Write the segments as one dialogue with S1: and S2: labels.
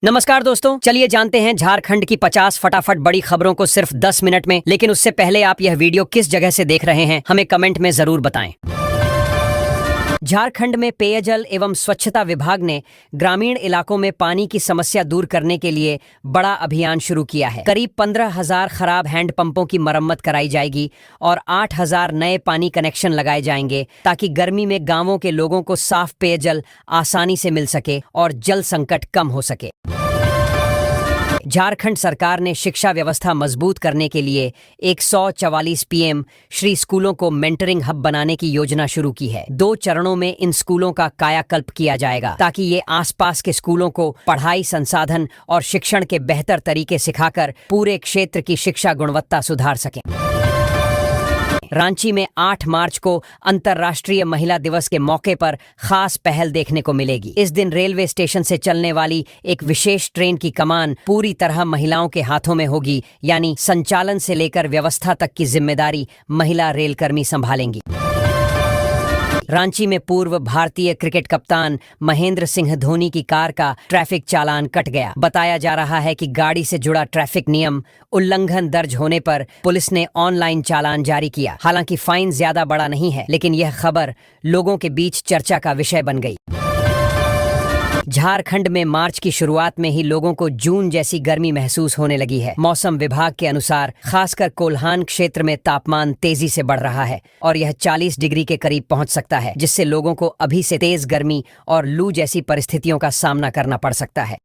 S1: नमस्कार दोस्तों, चलिए जानते हैं झारखंड की 50 फटाफट बड़ी खबरों को सिर्फ 10 मिनट में। लेकिन उससे पहले आप यह वीडियो किस जगह से देख रहे हैं हमें कमेंट में जरूर बताएं। झारखंड में पेयजल एवं स्वच्छता विभाग ने ग्रामीण इलाकों में पानी की समस्या दूर करने के लिए बड़ा अभियान शुरू किया है। करीब 15,000 खराब हैंडपंपों की मरम्मत कराई जाएगी और 8,000 नए पानी कनेक्शन लगाए जाएंगे ताकि गर्मी में गांवों के लोगों को साफ पेयजल आसानी से मिल सके और जल संकट कम हो सके। झारखंड सरकार ने शिक्षा व्यवस्था मजबूत करने के लिए 144 पीएम श्री स्कूलों को मेंटरिंग हब बनाने की योजना शुरू की है। 2 चरणों में इन स्कूलों का कायाकल्प किया जाएगा ताकि ये आसपास के स्कूलों को पढ़ाई, संसाधन और शिक्षण के बेहतर तरीके सिखाकर पूरे क्षेत्र की शिक्षा गुणवत्ता सुधार सकें। रांची में 8 मार्च को अंतर्राष्ट्रीय महिला दिवस के मौके पर खास पहल देखने को मिलेगी। इस दिन रेलवे स्टेशन से चलने वाली एक विशेष ट्रेन की कमान पूरी तरह महिलाओं के हाथों में होगी, यानी संचालन से लेकर व्यवस्था तक की जिम्मेदारी महिला रेलकर्मी संभालेंगी। रांची में पूर्व भारतीय क्रिकेट कप्तान महेंद्र सिंह धोनी की कार का ट्रैफिक चालान कट गया। बताया जा रहा है कि गाड़ी से जुड़ा ट्रैफिक नियम उल्लंघन दर्ज होने पर पुलिस ने ऑनलाइन चालान जारी किया। हालांकि फाइन ज्यादा बड़ा नहीं है, लेकिन यह खबर लोगों के बीच चर्चा का विषय बन गई। झारखंड में मार्च की शुरुआत में ही लोगों को जून जैसी गर्मी महसूस होने लगी है। मौसम विभाग के अनुसार खासकर कोल्हान क्षेत्र में तापमान तेजी से बढ़ रहा है और यह 40 डिग्री के करीब पहुंच सकता है, जिससे लोगों को अभी से तेज गर्मी और लू जैसी परिस्थितियों का सामना करना पड़ सकता है।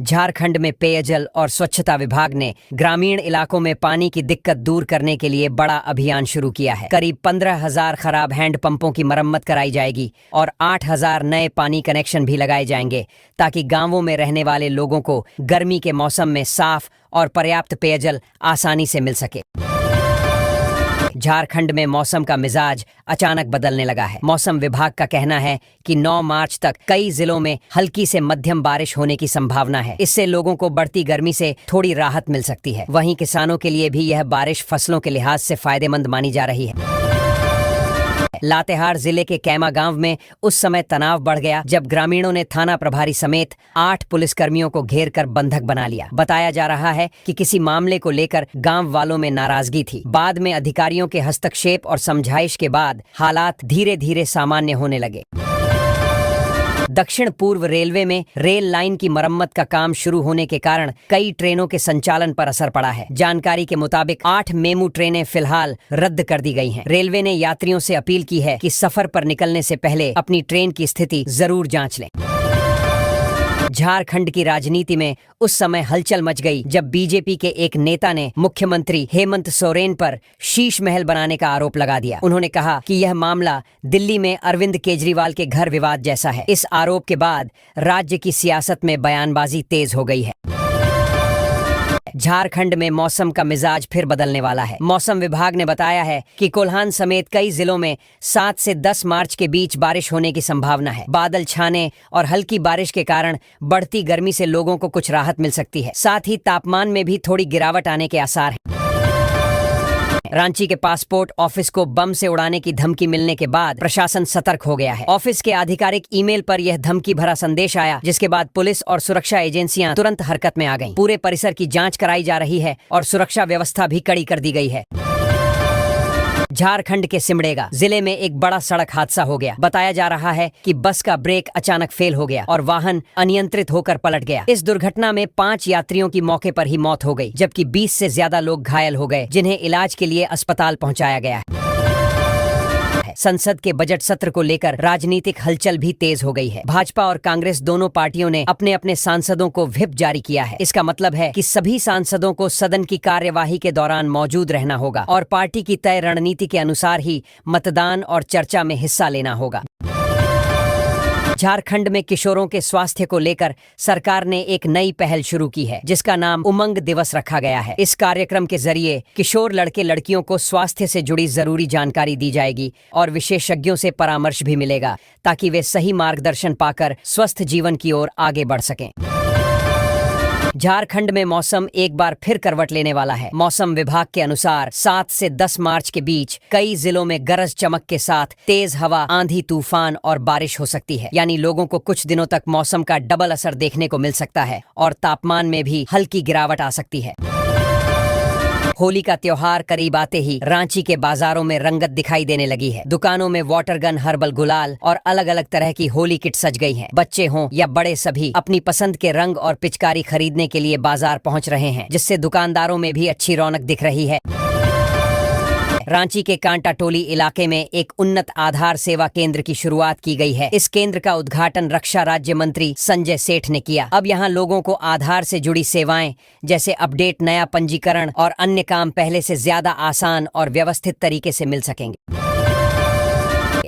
S1: झारखंड में पेयजल और स्वच्छता विभाग ने ग्रामीण इलाकों में पानी की दिक्कत दूर करने के लिए बड़ा अभियान शुरू किया है। करीब 15,000 खराब हैंडपंपों की मरम्मत कराई जाएगी और 8,000 नए पानी कनेक्शन भी लगाए जाएंगे ताकि गांवों में रहने वाले लोगों को गर्मी के मौसम में साफ और पर्याप्त पेयजल आसानी से मिल सके। झारखंड में मौसम का मिजाज अचानक बदलने लगा है। मौसम विभाग का कहना है कि 9 मार्च तक कई जिलों में हल्की से मध्यम बारिश होने की संभावना है। इससे लोगों को बढ़ती गर्मी से थोड़ी राहत मिल सकती है। वहीं किसानों के लिए भी यह बारिश फसलों के लिहाज से फायदेमंद मानी जा रही है। लातेहार जिले के कैमा गांव में उस समय तनाव बढ़ गया जब ग्रामीणों ने थाना प्रभारी समेत 8 पुलिसकर्मियों को घेर कर बंधक बना लिया। बताया जा रहा है कि किसी मामले को लेकर गांव वालों में नाराजगी थी। बाद में अधिकारियों के हस्तक्षेप और समझाइश के बाद हालात धीरे धीरे सामान्य होने लगे। दक्षिण पूर्व रेलवे में रेल लाइन की मरम्मत का काम शुरू होने के कारण कई ट्रेनों के संचालन पर असर पड़ा है। जानकारी के मुताबिक 8 मेमू ट्रेनें फिलहाल रद्द कर दी गई हैं। रेलवे ने यात्रियों से अपील की है कि सफर पर निकलने से पहले अपनी ट्रेन की स्थिति जरूर जांच लें। झारखंड की राजनीति में उस समय हलचल मच गई जब बीजेपी के एक नेता ने मुख्यमंत्री हेमंत सोरेन पर शीश महल बनाने का आरोप लगा दिया। उन्होंने कहा कि यह मामला दिल्ली में अरविंद केजरीवाल के घर विवाद जैसा है। इस आरोप के बाद राज्य की सियासत में बयानबाजी तेज हो गई है। झारखंड में मौसम का मिजाज फिर बदलने वाला है। मौसम विभाग ने बताया है कि कोल्हान समेत कई जिलों में 7 से 10 मार्च के बीच बारिश होने की संभावना है। बादल छाने और हल्की बारिश के कारण बढ़ती गर्मी से लोगों को कुछ राहत मिल सकती है। साथ ही तापमान में भी थोड़ी गिरावट आने के आसार हैं। रांची के पासपोर्ट ऑफिस को बम से उड़ाने की धमकी मिलने के बाद प्रशासन सतर्क हो गया है। ऑफिस के आधिकारिक ईमेल पर यह धमकी भरा संदेश आया, जिसके बाद पुलिस और सुरक्षा एजेंसियां तुरंत हरकत में आ गईं। पूरे परिसर की जांच कराई जा रही है और सुरक्षा व्यवस्था भी कड़ी कर दी गई है। झारखंड के सिमडेगा जिले में एक बड़ा सड़क हादसा हो गया। बताया जा रहा है कि बस का ब्रेक अचानक फेल हो गया और वाहन अनियंत्रित होकर पलट गया। इस दुर्घटना में 5 यात्रियों की मौके पर ही मौत हो गई, जबकि 20 से ज्यादा लोग घायल हो गए, जिन्हें इलाज के लिए अस्पताल पहुंचाया गया है। संसद के बजट सत्र को लेकर राजनीतिक हलचल भी तेज हो गई है। भाजपा और कांग्रेस दोनों पार्टियों ने अपने अपने सांसदों को व्हिप जारी किया है। इसका मतलब है कि सभी सांसदों को सदन की कार्यवाही के दौरान मौजूद रहना होगा और पार्टी की तय रणनीति के अनुसार ही मतदान और चर्चा में हिस्सा लेना होगा। झारखंड में किशोरों के स्वास्थ्य को लेकर सरकार ने एक नई पहल शुरू की है, जिसका नाम उमंग दिवस रखा गया है। इस कार्यक्रम के जरिए किशोर लड़के लड़कियों को स्वास्थ्य से जुड़ी जरूरी जानकारी दी जाएगी और विशेषज्ञों से परामर्श भी मिलेगा ताकि वे सही मार्गदर्शन पाकर स्वस्थ जीवन की ओर आगे बढ़ सकें। झारखंड में मौसम एक बार फिर करवट लेने वाला है। मौसम विभाग के अनुसार 7 से 10 मार्च के बीच कई जिलों में गरज चमक के साथ तेज हवा, आंधी, तूफान और बारिश हो सकती है। यानी लोगों को कुछ दिनों तक मौसम का डबल असर देखने को मिल सकता है और तापमान में भी हल्की गिरावट आ सकती है। होली का त्योहार करीब आते ही रांची के बाजारों में रंगत दिखाई देने लगी है। दुकानों में वाटर गन, हर्बल गुलाल और अलग अलग तरह की होली किट सज गई हैं। बच्चे हों या बड़े, सभी अपनी पसंद के रंग और पिचकारी खरीदने के लिए बाजार पहुंच रहे हैं, जिससे दुकानदारों में भी अच्छी रौनक दिख रही है। रांची के कांटा टोली इलाके में एक उन्नत आधार सेवा केंद्र की शुरुआत की गई है। इस केंद्र का उद्घाटन रक्षा राज्य मंत्री संजय सेठ ने किया। अब यहां लोगों को आधार से जुड़ी सेवाएं जैसे अपडेट, नया पंजीकरण और अन्य काम पहले से ज्यादा आसान और व्यवस्थित तरीके से मिल सकेंगे।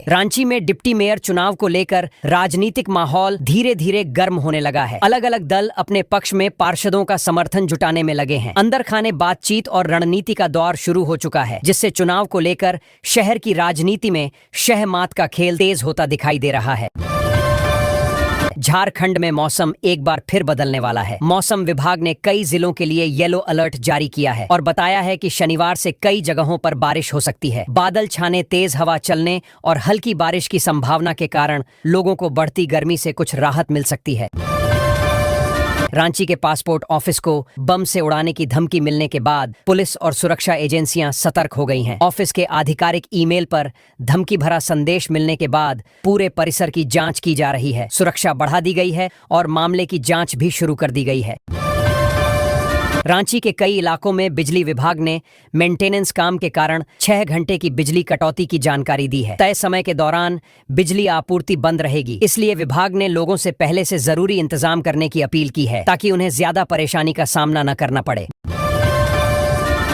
S1: रांची में डिप्टी मेयर चुनाव को लेकर राजनीतिक माहौल धीरे धीरे गर्म होने लगा है। अलग अलग दल अपने पक्ष में पार्षदों का समर्थन जुटाने में लगे हैं। अंदर खाने बातचीत और रणनीति का दौर शुरू हो चुका है, जिससे चुनाव को लेकर शहर की राजनीति में शहमात का खेल तेज होता दिखाई दे रहा है। झारखंड में मौसम एक बार फिर बदलने वाला है। मौसम विभाग ने कई जिलों के लिए येलो अलर्ट जारी किया है और बताया है कि शनिवार से कई जगहों पर बारिश हो सकती है। बादल छाने, तेज हवा चलने और हल्की बारिश की संभावना के कारण लोगों को बढ़ती गर्मी से कुछ राहत मिल सकती है। रांची के पासपोर्ट ऑफिस को बम से उड़ाने की धमकी मिलने के बाद पुलिस और सुरक्षा एजेंसियां सतर्क हो गई हैं। ऑफिस के आधिकारिक ईमेल पर धमकी भरा संदेश मिलने के बाद पूरे परिसर की जांच की जा रही है। सुरक्षा बढ़ा दी गई है और मामले की जांच भी शुरू कर दी गई है। रांची के कई इलाकों में बिजली विभाग ने मेंटेनेंस काम के कारण 6 घंटे की बिजली कटौती की जानकारी दी है। तय समय के दौरान बिजली आपूर्ति बंद रहेगी, इसलिए विभाग ने लोगों से पहले से जरूरी इंतजाम करने की अपील की है ताकि उन्हें ज्यादा परेशानी का सामना न करना पड़े।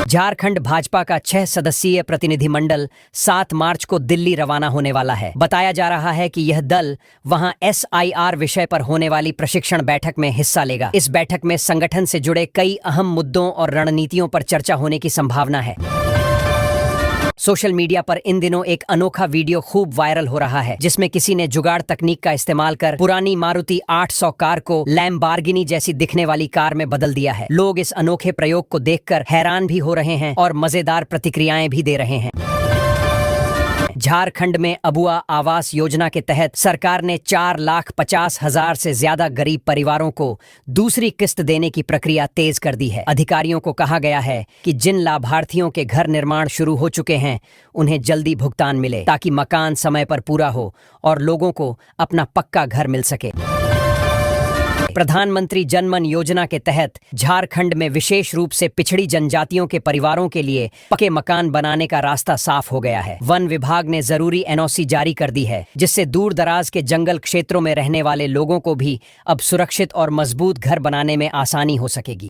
S1: झारखंड भाजपा का 6 सदस्यीय प्रतिनिधिमंडल 7 मार्च को दिल्ली रवाना होने वाला है। बताया जा रहा है कि यह दल वहां SIR विषय पर होने वाली प्रशिक्षण बैठक में हिस्सा लेगा। इस बैठक में संगठन से जुड़े कई अहम मुद्दों और रणनीतियों पर चर्चा होने की संभावना है। सोशल मीडिया पर इन दिनों एक अनोखा वीडियो खूब वायरल हो रहा है, जिसमें किसी ने जुगाड़ तकनीक का इस्तेमाल कर पुरानी मारुति 800 कार को लैम्बोर्गिनी जैसी दिखने वाली कार में बदल दिया है। लोग इस अनोखे प्रयोग को देखकर हैरान भी हो रहे हैं और मजेदार प्रतिक्रियाएं भी दे रहे हैं। झारखंड में अबुआ आवास योजना के तहत सरकार ने 4,50,000 से ज्यादा गरीब परिवारों को दूसरी किस्त देने की प्रक्रिया तेज कर दी है। अधिकारियों को कहा गया है कि जिन लाभार्थियों के घर निर्माण शुरू हो चुके हैं उन्हें जल्दी भुगतान मिले, ताकि मकान समय पर पूरा हो और लोगों को अपना पक्का घर मिल सके। प्रधानमंत्री जनमन योजना के तहत झारखंड में विशेष रूप से पिछड़ी जनजातियों के परिवारों के लिए पक्के मकान बनाने का रास्ता साफ हो गया है। वन विभाग ने जरूरी NOC जारी कर दी है, जिससे दूर दराज के जंगल क्षेत्रों में रहने वाले लोगों को भी अब सुरक्षित और मजबूत घर बनाने में आसानी हो सकेगी।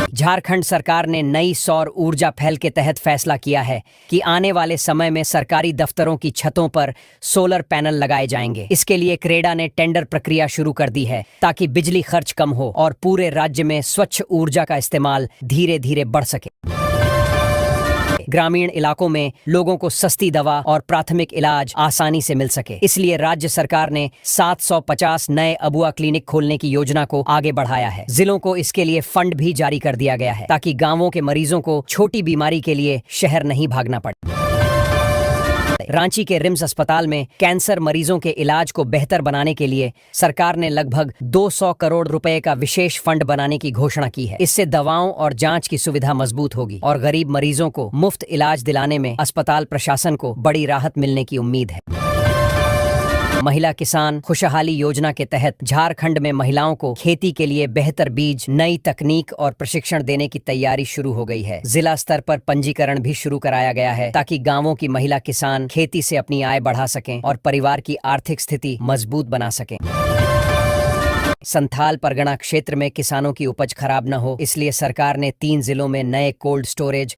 S1: झारखंड सरकार ने नई सौर ऊर्जा पहल के तहत फैसला किया है कि आने वाले समय में सरकारी दफ्तरों की छतों पर सोलर पैनल लगाए जाएंगे। इसके लिए क्रेडा ने टेंडर प्रक्रिया शुरू कर दी है, ताकि बिजली खर्च कम हो और पूरे राज्य में स्वच्छ ऊर्जा का इस्तेमाल धीरे धीरे बढ़ सके। ग्रामीण इलाकों में लोगों को सस्ती दवा और प्राथमिक इलाज आसानी से मिल सके, इसलिए राज्य सरकार ने 750 नए अबुआ क्लिनिक खोलने की योजना को आगे बढ़ाया है। जिलों को इसके लिए फंड भी जारी कर दिया गया है, ताकि गांवों के मरीजों को छोटी बीमारी के लिए शहर नहीं भागना पड़े। रांची के रिम्स अस्पताल में कैंसर मरीजों के इलाज को बेहतर बनाने के लिए सरकार ने लगभग 200 करोड़ रुपए का विशेष फंड बनाने की घोषणा की है। इससे दवाओं और जांच की सुविधा मजबूत होगी और गरीब मरीजों को मुफ्त इलाज दिलाने में अस्पताल प्रशासन को बड़ी राहत मिलने की उम्मीद है। महिला किसान खुशहाली योजना के तहत झारखंड में महिलाओं को खेती के लिए बेहतर बीज, नई तकनीक और प्रशिक्षण देने की तैयारी शुरू हो गई है। जिला स्तर पर पंजीकरण भी शुरू कराया गया है, ताकि गांवों की महिला किसान खेती से अपनी आय बढ़ा सकें और परिवार की आर्थिक स्थिति मजबूत बना सकें। संथाल परगना क्षेत्र में किसानों की उपज खराब न हो, इसलिए सरकार ने 3 जिलों में नए कोल्ड स्टोरेज